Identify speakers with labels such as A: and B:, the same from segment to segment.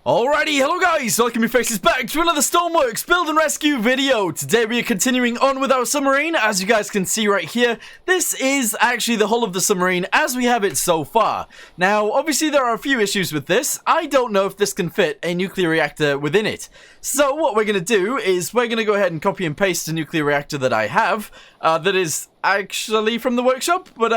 A: Alrighty, hello guys, welcome your faces back to another Stormworks build and rescue video. Today we are continuing on with our submarine. As you guys can see right here, this is actually the hull of the submarine as we have it so far. Now, obviously there are a few issues with this. I don't know if this can fit a nuclear reactor within it. So what we're going to do is we're going to go ahead and copy and paste a nuclear reactor that I have. That is actually from the workshop, but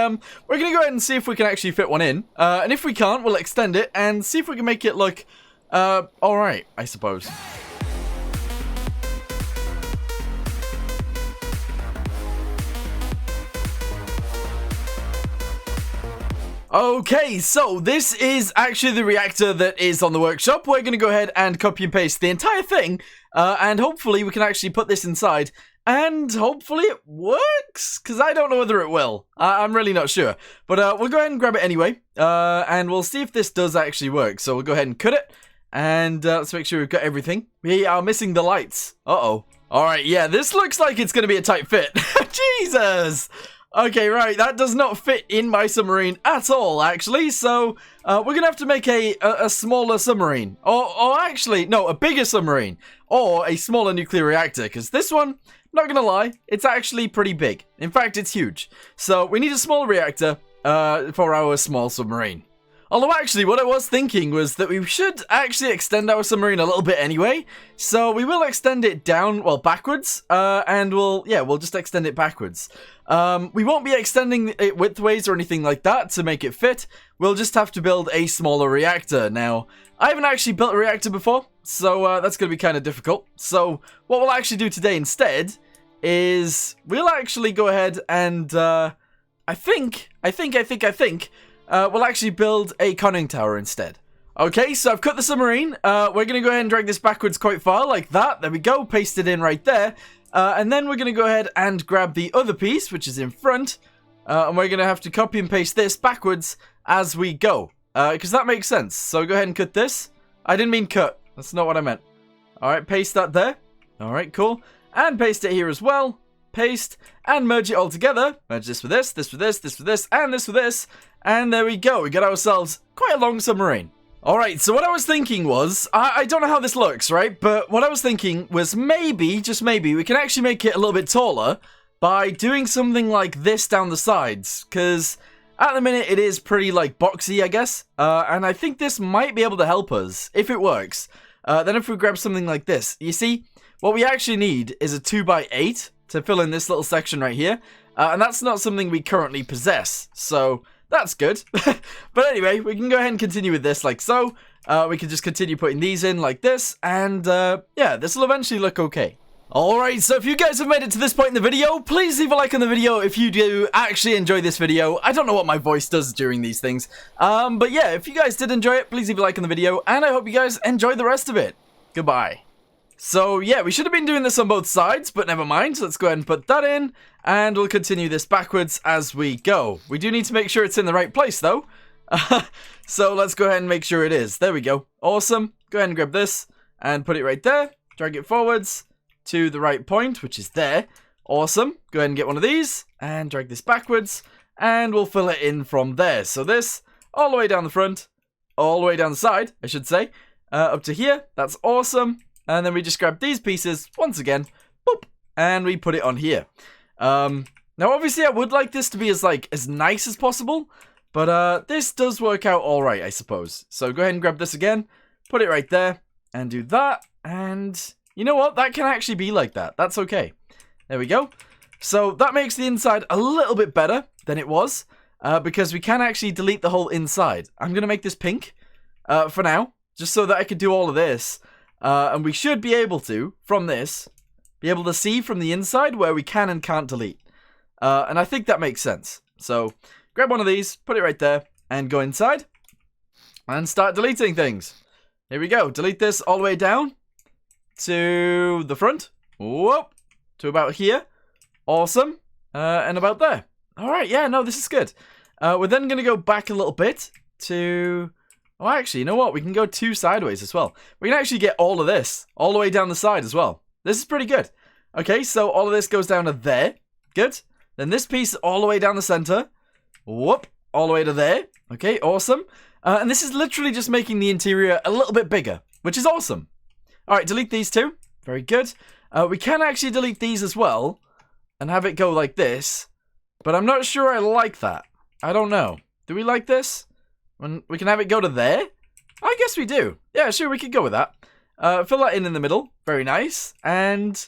A: we're going to go ahead and see if we can actually fit one in. And if we can't, we'll extend it and see if we can make it look alright, I suppose. Okay, so this is actually the reactor that is on the workshop. We're going to go ahead and copy and paste the entire thing, and hopefully we can actually put this inside, and hopefully it works, because I don't know whether it will. I'm really not sure, but we'll go ahead and grab it anyway, and we'll see if this does actually work. So we'll go ahead and cut it. And let's make sure we've got everything. We are missing the lights. Uh-oh. Alright, yeah, this looks like it's going to be a tight fit. Jesus! Okay, right, that does not fit in my submarine at all, actually. So, we're going to have to make a smaller submarine. Or actually, no, a bigger submarine. Or a smaller nuclear reactor. Because this one, not going to lie, it's actually pretty big. In fact, it's huge. So, we need a small reactor for our small submarine. Although actually what I was thinking was that we should actually extend our submarine a little bit anyway. So we will extend it down, well, backwards, and we'll just extend it backwards. We won't be extending it widthways or anything like that to make it fit. We'll just have to build a smaller reactor. Now, I haven't actually built a reactor before, so that's going to be kind of difficult. So what we'll actually do today instead is we'll actually go ahead and I think we'll actually build a conning tower instead. Okay, so I've cut the submarine. We're going to go ahead and drag this backwards quite far, like that. There we go, paste it in right there. And then we're going to go ahead and grab the other piece, which is in front. And we're going to have to copy and paste this backwards as we go. Because that makes sense. So go ahead and cut this. I didn't mean cut. That's not what I meant. Alright, paste that there. Alright, cool. And paste it here as well. Paste and merge it all together. Merge this with this, this with this, this with this, and this with this. And there we go. We got ourselves quite a long submarine. Alright, so what I was thinking was, I don't know how this looks, right? But what I was thinking was maybe, just maybe, we can actually make it a little bit taller by doing something like this down the sides. Because at the minute it is pretty like boxy, I guess. And I think this might be able to help us if it works. Then if we grab something like this, you see, what we actually need is a 2x8 to fill in this little section right here. And that's not something we currently possess. So that's good. But anyway, we can go ahead and continue with this like so. We can just continue putting these in like this. And yeah, this will eventually look okay. Alright, so if you guys have made it to this point in the video, please leave a like on the video if you do actually enjoy this video. I don't know what my voice does during these things. But yeah, if you guys did enjoy it, please leave a like on the video. And I hope you guys enjoy the rest of it. Goodbye. So yeah, we should have been doing this on both sides, but never mind. Let's go ahead and put that in, and we'll continue this backwards as we go. We do need to make sure it's in the right place though. So let's go ahead and make sure it is. There we go. Awesome. Go ahead and grab this and put it right there. Drag it forwards to the right point, which is there. Awesome. Go ahead and get one of these and drag this backwards, and we'll fill it in from there. So this all the way down the front, all the way down the side, I should say, up to here. That's awesome. And then we just grab these pieces, once again, boop, and we put it on here. Now, obviously, I would like this to be as nice as possible, but this does work out all right, I suppose. So go ahead and grab this again, put it right there, and do that. And you know what? That can actually be like that. That's okay. There we go. So that makes the inside a little bit better than it was, because we can actually delete the whole inside. I'm going to make this pink for now, just so that I can do all of this. And we should be able to, from this, be able to see from the inside where we can and can't delete. And I think that makes sense. So, grab one of these, put it right there, and go inside. And start deleting things. Here we go. Delete this all the way down to the front. Whoop. To about here. Awesome. And about there. Alright, yeah, no, this is good. We're then going to go back a little bit to... Oh, actually, you know what? We can go two sideways as well. We can actually get all of this all the way down the side as well. This is pretty good. Okay, so all of this goes down to there. Good. Then this piece all the way down the center. Whoop. All the way to there. Okay, awesome. And this is literally just making the interior a little bit bigger. which is awesome. All right, delete these two. Very good. We can actually delete these as well and have it go like this, but I'm not sure I like that. I don't know. Do we like this? When we can have it go to there? I guess we do. Yeah, sure, we could go with that. Fill that in the middle. Very nice. And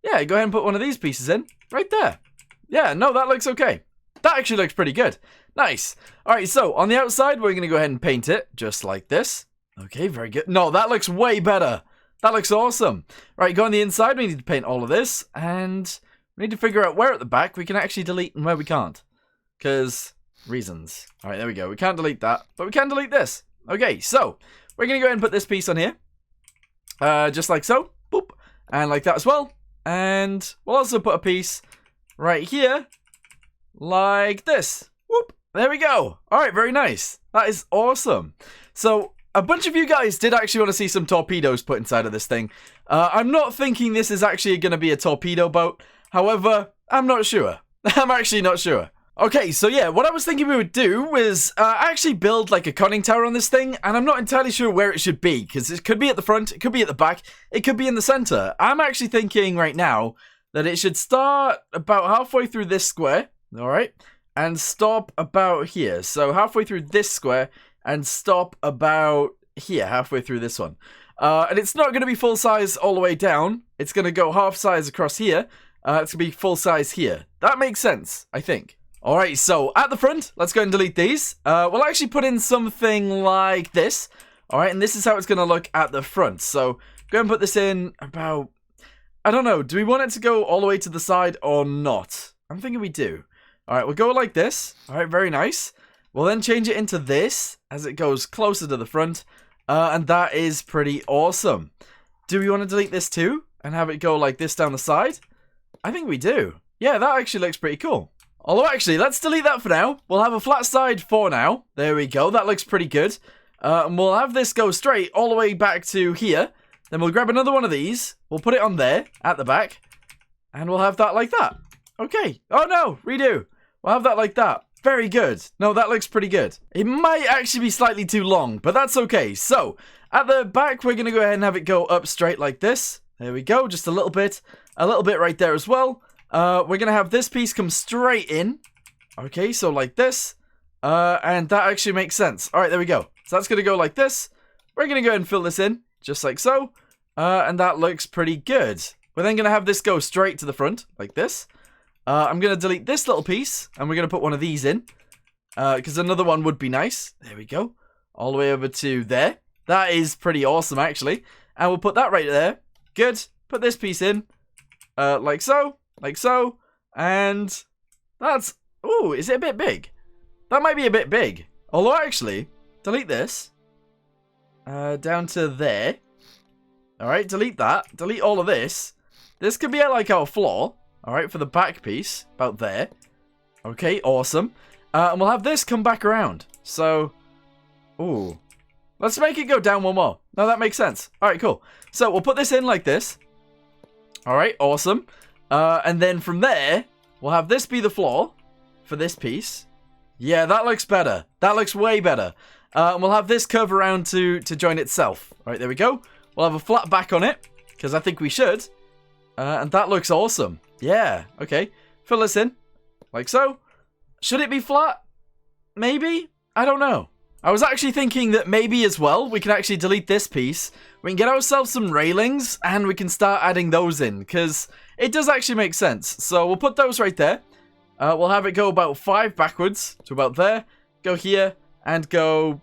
A: yeah, go ahead and put one of these pieces in right there. Yeah, no, that looks okay. That actually looks pretty good. Nice. All right, so on the outside, we're going to go ahead and paint it just like this. Okay, very good. No, that looks way better. That looks awesome. Right, go on the inside. We need to paint all of this. And we need to figure out where at the back we can actually delete and where we can't. Because reasons. All right, there we go. We can't delete that, but we can delete this. Okay, so we're going to go ahead and put this piece on here. Just like so. Boop. And like that as well. And we'll also put a piece right here. Like this. Whoop. There we go. All right, very nice. That is awesome. So a bunch of you guys did actually want to see some torpedoes put inside of this thing. I'm not thinking this is actually going to be a torpedo boat. However, I'm not sure. I'm actually not sure. Okay, so yeah, what I was thinking we would do was actually build like a conning tower on this thing, and I'm not entirely sure where it should be, because it could be at the front, it could be at the back, it could be in the center. I'm actually thinking right now that it should start about halfway through this square, alright, and stop about here. So halfway through this square, and stop about here, halfway through this one. And it's not going to be full size all the way down, it's going to go half size across here, it's going to be full size here. That makes sense, I think. Alright, so at the front, let's go and delete these. We'll actually put in something like this. Alright, and this is how it's going to look at the front. So, go and put this in about... I don't know, do we want it to go all the way to the side or not? I'm thinking we do. Alright, we'll go like this. Alright, very nice. We'll then change it into this as it goes closer to the front. And that is pretty awesome. Do we want to delete this too? And have it go like this down the side? I think we do. Yeah, that actually looks pretty cool. Although, actually, let's delete that for now. We'll have a flat side for now. There we go. That looks pretty good. And we'll have this go straight all the way back to here. Then we'll grab another one of these. We'll put it on there at the back. And we'll have that like that. Okay. Oh, no. Redo. We'll have that like that. Very good. No, that looks pretty good. It might actually be slightly too long, but that's okay. So, at the back, we're going to go ahead and have it go up straight like this. There we go. Just a little bit. A little bit right there as well. We're going to have this piece come straight in. Okay, so like this. And that actually makes sense. Alright, there we go. So that's going to go like this. We're going to go ahead and fill this in, just like so. And that looks pretty good. We're then going to have this go straight to the front, like this. I'm going to delete this little piece, and we're going to put one of these in. Because another one would be nice. There we go. All the way over to there. That is pretty awesome, actually. And we'll put that right there. Good. Put this piece in. Like so. Like so, and that's... Ooh, is it a bit big? That might be a bit big. Although, actually, delete this. Down to there. Alright, delete that. Delete all of this. This could be at, like, our floor. Alright, for the back piece. About there. Okay, awesome. And we'll have this come back around. So, ooh. Let's make it go down one more. No, that makes sense. Alright, cool. So, we'll put this in like this. Alright, awesome. And then from there, we'll have this be the floor for this piece. Yeah, that looks better. That looks way better. And we'll have this curve around to join itself. All right, there we go. We'll have a flat back on it, because I think we should. And that looks awesome. Yeah, okay. Fill this in, like so. Should it be flat? Maybe? I don't know. I was actually thinking that maybe as well, we can actually delete this piece. We can get ourselves some railings, and we can start adding those in, because it does actually make sense. So we'll put those right there. We'll have it go about 5 backwards to about there. Go here, and go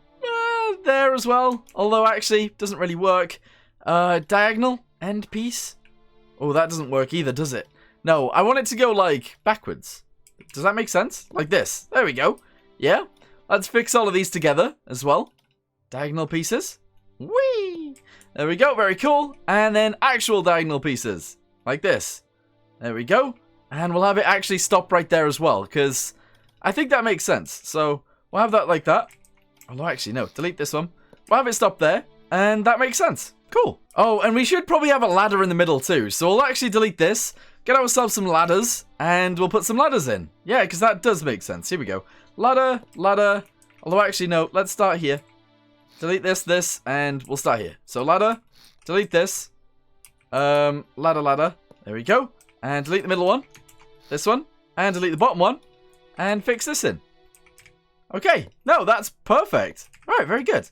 A: there as well. Although, actually, doesn't really work. Diagonal end piece. Oh, that doesn't work either, does it? No, I want it to go, like, backwards. Does that make sense? Like this. There we go. Yeah. Let's fix all of these together as well. Diagonal pieces. Whee! There we go. Very cool. And then actual diagonal pieces. Like this. There we go. And we'll have it actually stop right there as well, because I think that makes sense. So we'll have that like that. Although, actually, no. Delete this one. We'll have it stop there. And that makes sense. Cool. Oh, and we should probably have a ladder in the middle too. So we'll actually delete this. Get ourselves some ladders. And we'll put some ladders in. Yeah, because that does make sense. Here we go. Ladder, ladder. Although, actually, no. Let's start here. delete this, and we'll start here. So ladder, delete this. Ladder. There we go. And delete the middle one. This one. And delete the bottom one. And fix this in. Okay. No, that's perfect. All right, very good.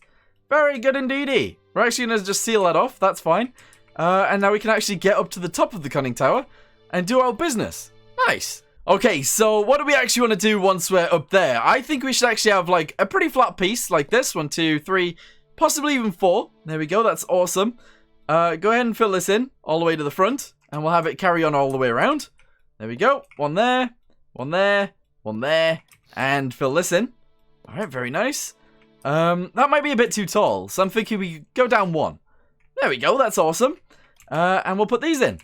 A: Very good indeedy. We're actually going to just seal that off. That's fine. And now we can actually get up to the top of the conning tower and do our business. Nice. Okay, so what do we actually want to do once we're up there? I think we should actually have like a pretty flat piece like this. 1, 2, 3, possibly even 4. There we go. That's awesome. Go ahead and fill this in all the way to the front. And we'll have it carry on all the way around. There we go. 1 there. 1 there. 1 there. And fill this in. All right, very nice. That might be a bit too tall. So I'm thinking we go down 1. There we go. That's awesome. And we'll put these in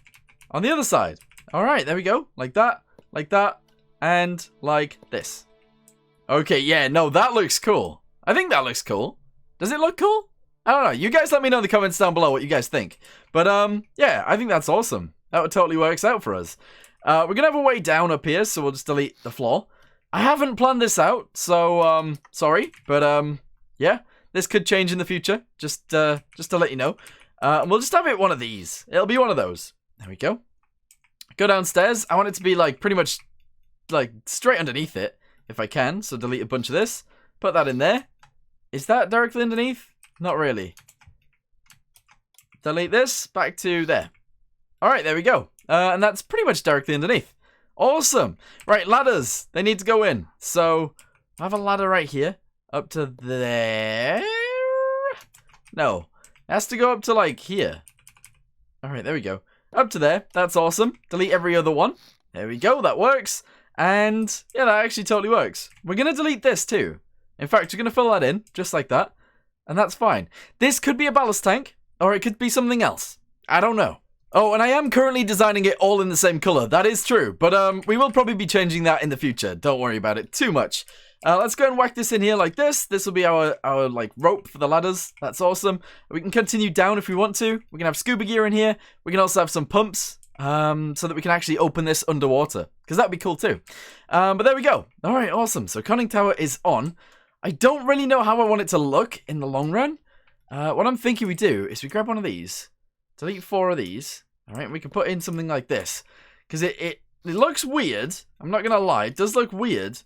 A: on the other side. All right, there we go. Like that. Like that, and like this. Okay, yeah, no, that looks cool. I think that looks cool. Does it look cool? I don't know. You guys let me know in the comments down below what you guys think. But, yeah, I think that's awesome. That totally works out for us. We're going to have a way down up here, so we'll just delete the floor. I haven't planned this out, so, sorry. But, yeah, this could change in the future, just to let you know. We'll just have it one of these. It'll be one of those. There we go. Go downstairs. I want it to be like pretty much like straight underneath it if I can. So delete a bunch of this. Put that in there. Is that directly underneath? Not really. Delete this. Back to there. All right, there we go. And that's pretty much directly underneath. Awesome. Right, ladders. They need to go in. So I have a ladder right here. Up to there. No. It has to go up to like here. All right, there we go. Up to there. That's awesome. Delete every other one. There we go. That works. And yeah, that actually totally works. We're going to delete this too. In fact, we're going to fill that in just like that. And that's fine. This could be a ballast tank or it could be something else. I don't know. Oh, and I am currently designing it all in the same color. That is true. But we will probably be changing that in the future. Don't worry about it too much. Let's go and whack this in here like this. This will be our like rope for the ladders. That's awesome. We can continue down if we want to. We can have scuba gear in here. We can also have some pumps so that we can actually open this underwater because that'd be cool too. But there we go. All right, awesome. So conning tower is on. I don't really know how I want it to look in the long run. What I'm thinking we do is we grab one of these, delete 4 of these. All right, and we can put in something like this because it looks weird. I'm not gonna lie, it does look weird.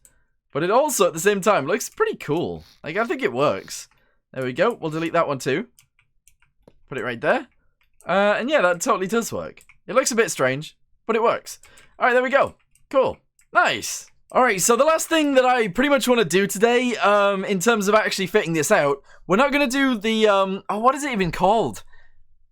A: But it also, at the same time, looks pretty cool. Like, I think it works. There we go. We'll delete that one too. Put it right there. And yeah, that totally does work. It looks a bit strange, but it works. All right, there we go. Cool. Nice. All right, so the last thing that I pretty much want to do today, in terms of actually fitting this out, we're not going to do the, oh, what is it even called?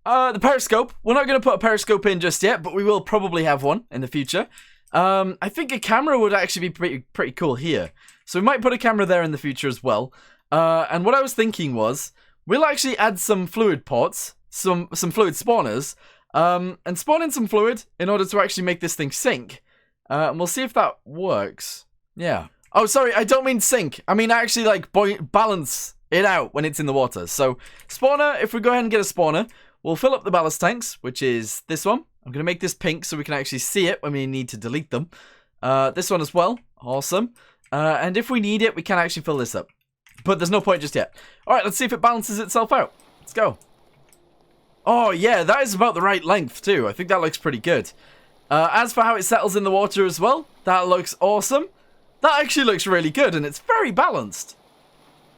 A: The periscope. We're not going to put a periscope in just yet, but we will probably have one in the future. I think a camera would actually be pretty cool here. So we might put a camera there in the future as well. And what I was thinking was, we'll actually add some fluid ports, some fluid spawners, and spawn in some fluid in order to actually make this thing sink. And we'll see if that works. Yeah. Oh, sorry, I don't mean sink. I mean actually like balance it out when it's in the water. So spawner, if we go ahead and get a spawner, we'll fill up the ballast tanks, which is this one. I'm going to make this pink so we can actually see it when we need to delete them. This one as well. Awesome. And if we need it, we can actually fill this up. But there's no point just yet. All right, let's see if it balances itself out. Let's go. Oh, yeah, that is about the right length, too. I think that looks pretty good. As for how it settles in the water as well, that looks awesome. That actually looks really good, and it's very balanced.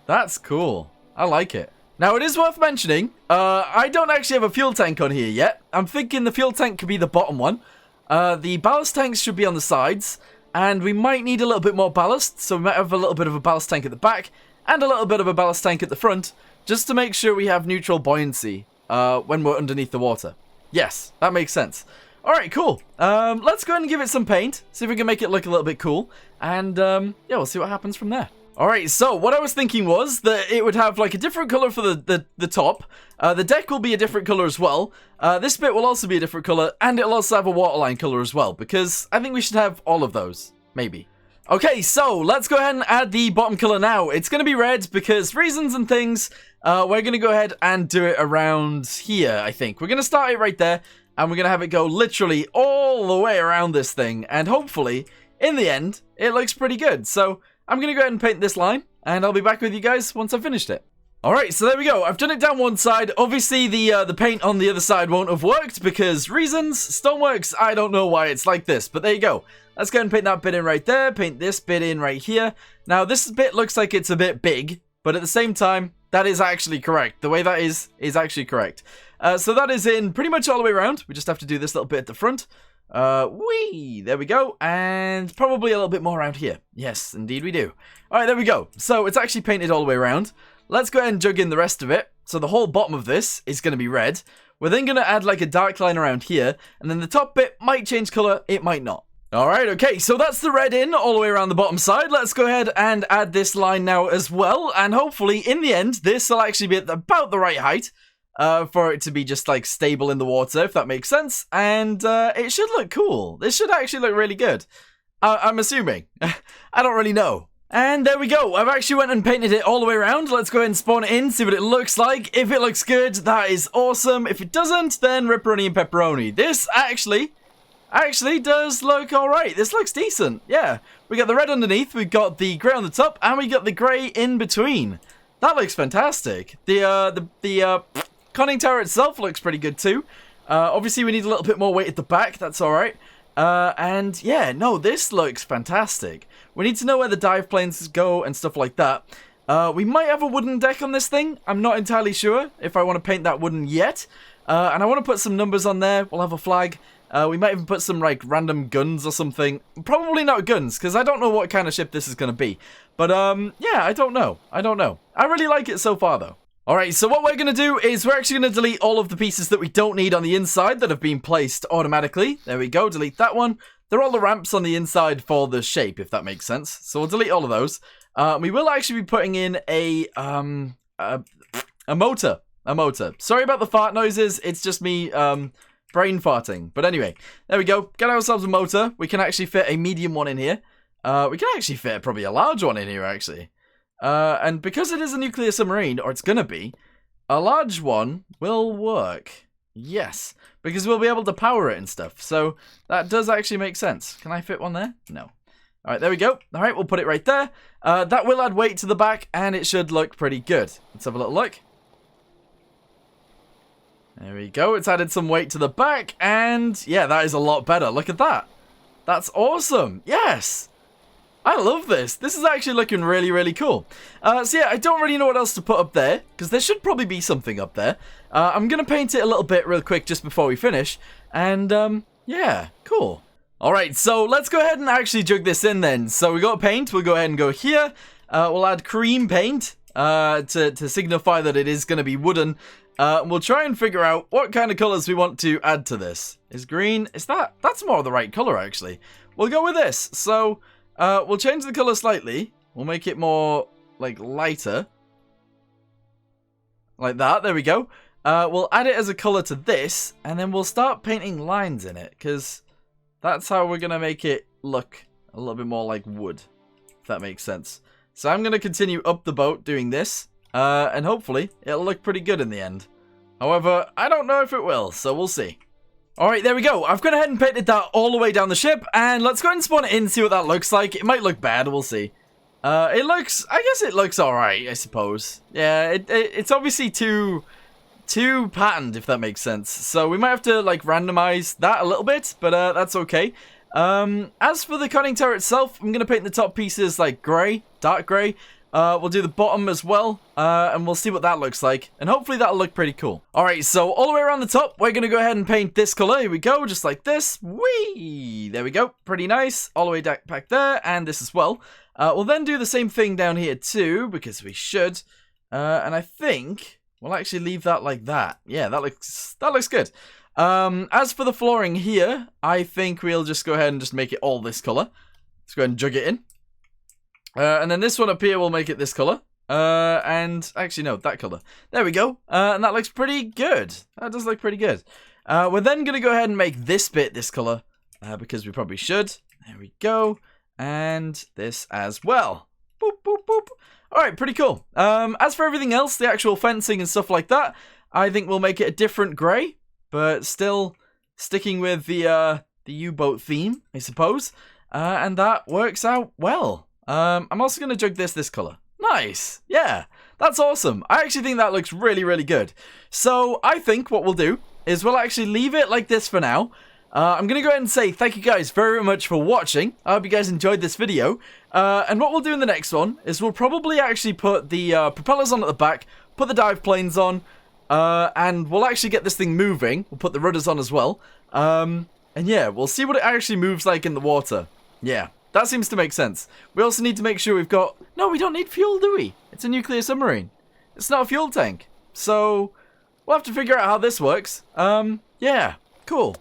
A: That's cool. I like it. Now, it is worth mentioning, I don't actually have a fuel tank on here yet. I'm thinking the fuel tank could be the bottom one. The ballast tanks should be on the sides, and we might need a little bit more ballast, so we might have a little bit of a ballast tank at the back, and a little bit of a ballast tank at the front, just to make sure we have neutral buoyancy when we're underneath the water. Yes, that makes sense. Alright, cool. Let's go ahead and give it some paint, see if we can make it look a little bit cool, and yeah, we'll see what happens from there. Alright, so what I was thinking was that it would have like a different color for the top. The deck will be a different color as well. This bit will also be a different color, and it'll also have a waterline color as well, because I think we should have all of those, maybe. Okay, so let's go ahead and add the bottom color now. It's going to be red because reasons and things. We're going to go ahead and do it around here, I think. We're going to start it right there, and we're going to have it go literally all the way around this thing, and hopefully, in the end, it looks pretty good. So I'm going to go ahead and paint this line, and I'll be back with you guys once I've finished it. Alright, so there we go. I've done it down one side. Obviously, the paint on the other side won't have worked because reasons. Stormworks, I don't know why it's like this, but there you go. Let's go ahead and paint that bit in right there. Paint this bit in right here. Now, this bit looks like it's a bit big, but at the same time, that is actually correct. The way that is actually correct. So that is in pretty much all the way around. We just have to do this little bit at the front. Whee! There we go. And probably a little bit more around here. Yes, indeed we do. Alright, there we go. So it's actually painted all the way around. Let's go ahead and jug in the rest of it. So the whole bottom of this is going to be red. We're then going to add like a dark line around here. And then the top bit might change color. It might not. Alright, okay. So that's the red in all the way around the bottom side. Let's go ahead and add this line now as well. And hopefully in the end, this will actually be at about the right height. For it to be just like stable in the water, if that makes sense. And it should look cool. This should actually look really good. I'm assuming. I don't really know. And there we go. I've actually went and painted it all the way around. Let's go ahead and spawn it in, see what it looks like. If it looks good, that is awesome. If it doesn't, then ripperoni and pepperoni. This actually does look alright. This looks decent. Yeah. We got the red underneath, we've got the grey on the top, and we got the grey in between. That looks fantastic. The conning tower itself looks pretty good too. Obviously, we need a little bit more weight at the back. That's alright. And yeah, no, this looks fantastic. We need to know where the dive planes go and stuff like that. We might have a wooden deck on this thing. I'm not entirely sure if I want to paint that wooden yet. And I want to put some numbers on there. We'll have a flag. We might even put some like random guns or something. Probably not guns, because I don't know what kind of ship this is going to be. But yeah, I don't know. I really like it so far though. Alright, so what we're going to do is we're actually going to delete all of the pieces that we don't need on the inside that have been placed automatically. There we go, delete that one. They're all the ramps on the inside for the shape, if that makes sense. So we'll delete all of those. We will actually be putting in a motor. A motor. Sorry about the fart noises, it's just me brain farting. But anyway, there we go. Get ourselves a motor. We can actually fit a medium one in here. We can actually fit probably a large one in here, actually. And because it is a nuclear submarine, or it's gonna be, a large one will work. Yes, because we'll be able to power it and stuff. So that does actually make sense. Can I fit one there? No. Alright, there we go. Alright, we'll put it right there. That will add weight to the back, and it should look pretty good. Let's have a little look. There we go. It's added some weight to the back, and yeah, that is a lot better. Look at that. That's awesome. Yes. I love this. This is actually looking really, really cool. So yeah, I don't really know what else to put up there, because there should probably be something up there. I'm going to paint it a little bit real quick just before we finish. And yeah, cool. Alright, so let's go ahead and actually jug this in then. So we got paint. We'll go ahead and go here. We'll add cream paint to signify that it is going to be wooden. We'll try and figure out what kind of colors we want to add to this. Is green? That's more of the right color, actually. We'll go with this. So we'll change the color slightly. We'll make it more, like, lighter. Like that. There we go. We'll add it as a color to this, and then we'll start painting lines in it, because that's how we're going to make it look a little bit more like wood, if that makes sense. So I'm going to continue up the boat doing this, and hopefully it'll look pretty good in the end. However, I don't know if it will, so we'll see. Alright, there we go. I've gone ahead and painted that all the way down the ship, and let's go ahead and spawn it in and see what that looks like. It might look bad, we'll see. I guess it looks alright, I suppose. Yeah, it's obviously too patterned, if that makes sense. So we might have to, like, randomize that a little bit, but that's okay. As for the conning tower itself, I'm going to paint the top pieces, like, grey, dark grey. We'll do the bottom as well, and we'll see what that looks like, and hopefully that'll look pretty cool. Alright, so all the way around the top, we're going to go ahead and paint this colour. Here we go, just like this. Whee! There we go, pretty nice. All the way back there, and this as well. We'll then do the same thing down here too, because we should, and I think we'll actually leave that like that. Yeah, that looks good. As for the flooring here, I think we'll just go ahead and just make it all this colour. Let's go ahead and jug it in. And then this one up here, we'll make it this colour. And actually, no, that colour. There we go. And that looks pretty good. That does look pretty good. We're then going to go ahead and make this bit this colour, because we probably should. There we go. And this as well. Boop, boop, boop. Alright, pretty cool. As for everything else, the actual fencing and stuff like that, I think we'll make it a different grey, but still sticking with the U-boat theme, I suppose. And that works out well. I'm also going to jug this colour. Nice. Yeah, That's awesome. I actually think that looks really, really good. So I think what we'll do is we'll actually leave it like this for now. I'm going to go ahead and say thank you guys very much for watching. I hope you guys enjoyed this video. And what we'll do in the next one is we'll probably actually put the propellers on at the back, put the dive planes on, and we'll actually get this thing moving. We'll put the rudders on as well. And yeah, we'll see what it actually moves like in the water. Yeah, that seems to make sense. We also need to make sure we've got... No, we don't need fuel, do we? It's a nuclear submarine. It's not a fuel tank. So, we'll have to figure out how this works. Yeah, cool.